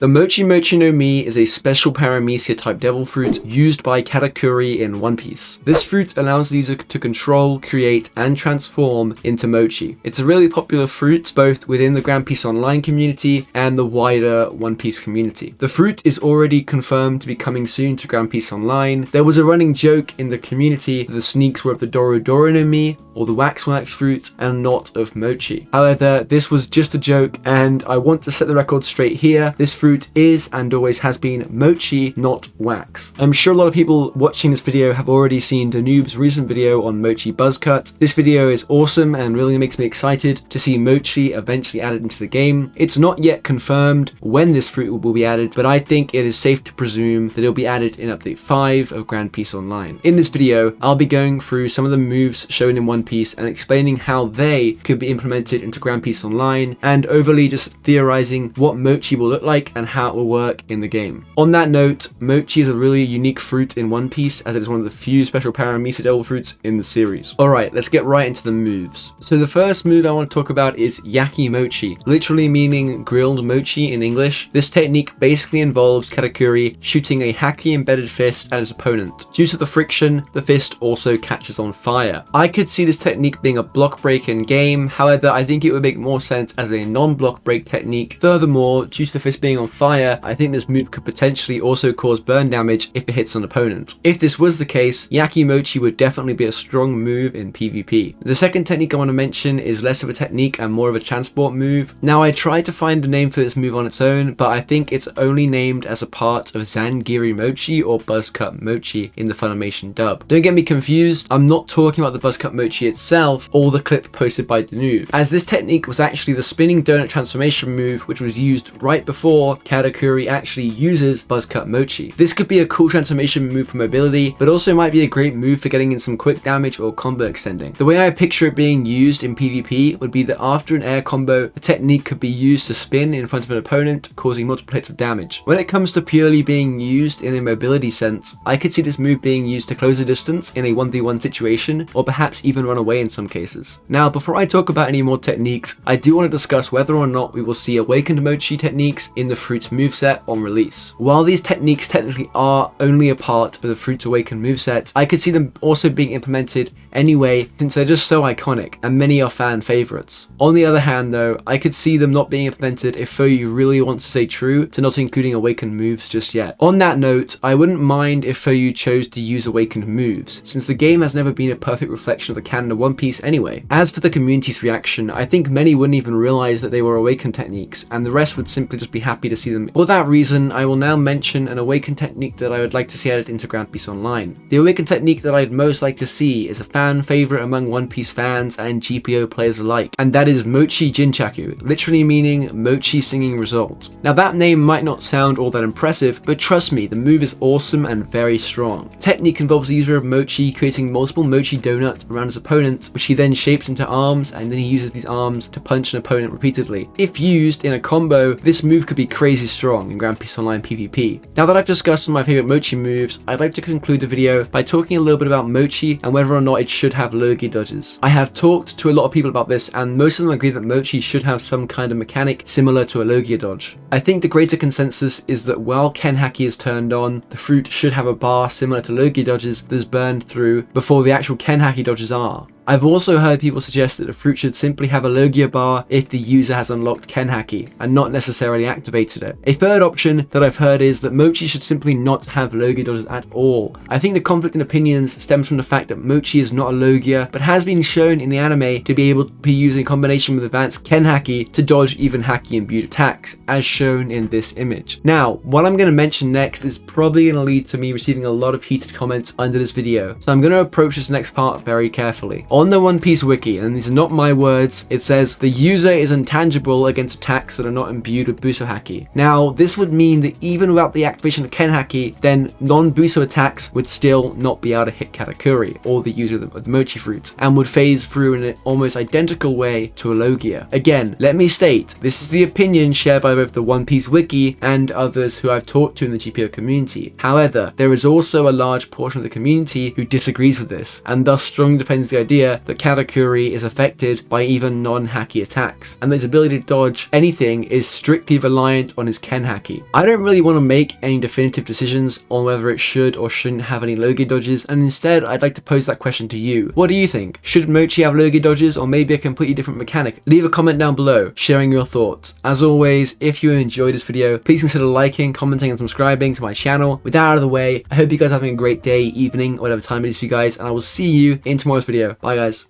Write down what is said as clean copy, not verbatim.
The Mochi Mochi no Mi is a special Paramecia-type Devil Fruit used by Katakuri in One Piece. This fruit allows the user to control, create, and transform into Mochi. It's a really popular fruit both within the One Piece Online community and the wider One Piece community. The fruit is already confirmed to be coming soon to One Piece Online. There was a running joke in the community that the sneaks were of the Doro Doro no Mi, or the Wax Wax fruit, and not of Mochi. However, this was just a joke, and I want to set the record straight here. This fruit is and always has been Mochi, not wax. I'm sure a lot of people watching this video have already seen Danoob's recent video on Mochi Buzzcut. This video is awesome and really makes me excited to see Mochi eventually added into the game. It's not yet confirmed when this fruit will be added, but I think it is safe to presume that it'll be added in update 5 of One Piece Online. In this video, I'll be going through some of the moves shown in One Piece and explaining how they could be implemented into One Piece Online, and overly just theorizing what Mochi will look like and how it will work in the game. On that note, Mochi is a really unique fruit in One Piece, as it is one of the few special Paramecia Devil Fruits in the series. Alright, let's get right into the moves. So the first move I want to talk about is Yaki Mochi, literally meaning grilled mochi in English. This technique basically involves Katakuri shooting a haki embedded fist at his opponent. Due to the friction, the fist also catches on fire. I could see this technique being a block break in game, however I think it would make more sense as a non-block break technique. Furthermore, due to the fist being on fire, I think this move could potentially also cause burn damage if it hits an opponent. If this was the case, Yaki Mochi would definitely be a strong move in PvP. The second technique I want to mention is less of a technique and more of a transport move. Now, I tried to find a name for this move on its own, but I think it's only named as a part of Zangiri Mochi or Buzzcut Mochi in the Funimation dub. Don't get me confused, I'm not talking about the Buzzcut Mochi itself or the clip posted by Danoob, as this technique was actually the spinning donut transformation move which was used right before Katakuri actually uses Buzzcut Mochi. This could be a cool transformation move for mobility, but also might be a great move for getting in some quick damage or combo extending. The way I picture it being used in PvP would be that after an air combo, the technique could be used to spin in front of an opponent, causing multiple hits of damage. When it comes to purely being used in a mobility sense, I could see this move being used to close a distance in a 1v1 situation, or perhaps even run away in some cases. Now, before I talk about any more techniques, I do want to discuss whether or not we will see awakened Mochi techniques in the fruit's moveset on release. While these techniques technically are only a part of the Fruit's Awakened moveset, I could see them also being implemented anyway since they're just so iconic and many are fan favorites. On the other hand though, I could see them not being implemented if Fouyu really wants to stay true to not including Awakened moves just yet. On that note, I wouldn't mind if Fouyu chose to use Awakened moves, since the game has never been a perfect reflection of the canon of One Piece anyway. As for the community's reaction, I think many wouldn't even realize that they were Awakened techniques, and the rest would simply just be happy to see them. For that reason, I will now mention an Awakened technique that I would like to see added into One Piece Online. The Awakened technique that I'd most like to see is a fan favorite among One Piece fans and GPO players alike, and that is Mochi Jinchaku, literally meaning Mochi singing result. Now that name might not sound all that impressive, but trust me, the move is awesome and very strong. The technique involves the user of Mochi creating multiple Mochi donuts around his opponent, which he then shapes into arms, and then he uses these arms to punch an opponent repeatedly. If used in a combo, this move could be crazy strong in One Piece Online PvP. Now that I've discussed some of my favorite Mochi moves, I'd like to conclude the video by talking a little bit about Mochi and whether or not it should have Logia dodges. I have talked to a lot of people about this, and most of them agree that Mochi should have some kind of mechanic similar to a Logia dodge. I think the greater consensus is that while Ken Haki is turned on, the fruit should have a bar similar to Logia dodges that is burned through before the actual Ken Haki dodges are. I've also heard people suggest that the fruit should simply have a Logia bar if the user has unlocked Ken Haki and not necessarily activated it. A third option that I've heard is that Mochi should simply not have Logia dodges at all. I think the conflict in opinions stems from the fact that Mochi is not a Logia, but has been shown in the anime to be able to be used in combination with advanced Ken Haki to dodge even Haki imbued attacks, as shown in this image. Now, what I'm going to mention next is probably going to lead to me receiving a lot of heated comments under this video, so I'm going to approach this next part very carefully. On the One Piece wiki, and these are not my words, it says the user is intangible against attacks that are not imbued with Buso Haki. Now, this would mean that even without the activation of Ken Haki, then non-Buso attacks would still not be able to hit Katakuri or the user of the Mochi fruit, and would phase through in an almost identical way to a Logia. Again, let me state, this is the opinion shared by both the One Piece wiki and others who I've talked to in the GPO community. However, there is also a large portion of the community who disagrees with this, and thus strongly defends the idea clear that Katakuri is affected by even non-haki attacks, and that his ability to dodge anything is strictly reliant on his Ken haki. I don't really want to make any definitive decisions on whether it should or shouldn't have any Loge dodges, and instead I'd like to pose that question to you. What do you think? Should Mochi have Loge dodges, or maybe a completely different mechanic? Leave a comment down below sharing your thoughts. As always, if you enjoyed this video, please consider liking, commenting and subscribing to my channel. With that out of the way, I hope you guys are having a great day, evening, or whatever time it is for you guys, and I will see you in tomorrow's video. Bye guys.